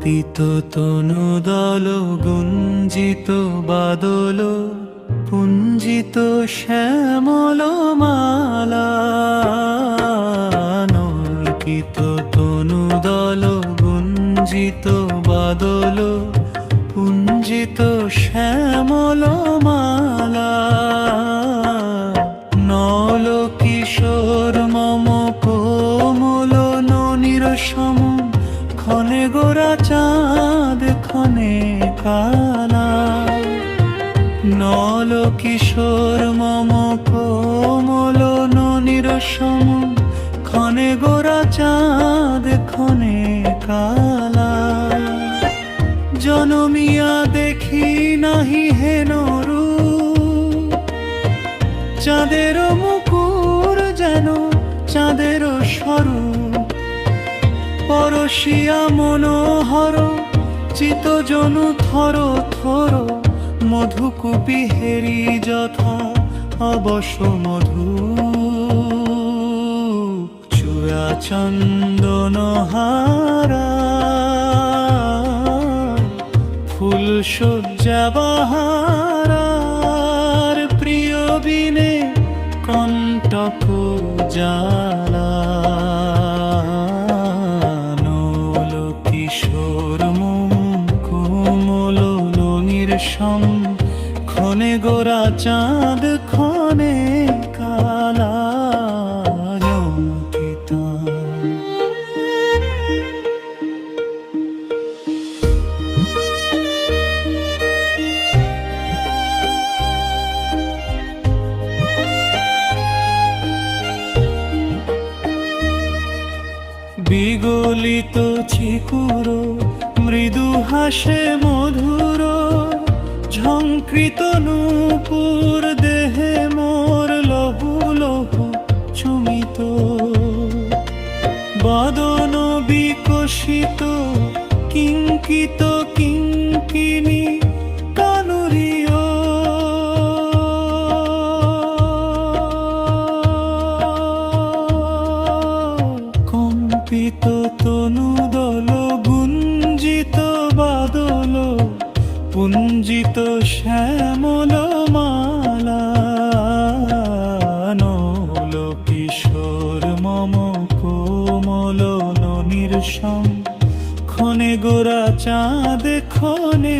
কম্পিত তনুদল গুঞ্জিত বাদল পুঞ্জিত শ্যামল মালা নর্কিত তনুদল গুঞ্জিত বাদল পুঞ্জিত শ্যামল মালা নল কিশোর মম কোমল ননির সম ক্ষণে গোরা চাঁদ ক্ষণে কালা নল কিশোর মম কোমল ননির সম ক্ষণে গোরা চাঁদ ক্ষণে কালা জনমিয়া দেখি নাহি হেন রূপ চাঁদের মুকুর যেন চাঁদের স্বরূপ পরশিয়া মনোহর চিতজনু থর থর মধুকূপী হেরি যথা অবশ মধু চূড়া চন্দন হারা ফুল সজ্জা বাহারার প্রিয় বিনে কণ্টক জালা নল কিশোর মম কোমল ননির সম ক্ষণে গোরা চাঁদ ক্ষণে কালা বিগলিত চিকুর মৃদু হাসে মধুর ঝঙ্কৃত নূপুর দেহে মোর লহু লহু চুমিত বদন বিকশিত কিঙ্কিত কিঙ্কিনী কানুরীয় কম্পিত তনুদল গুঞ্জিত বাদল পুঞ্জিত শ্যামল মালা নল কিশোর মম কোমল ননির সম ক্ষণে গোরা চাঁদ ক্ষণে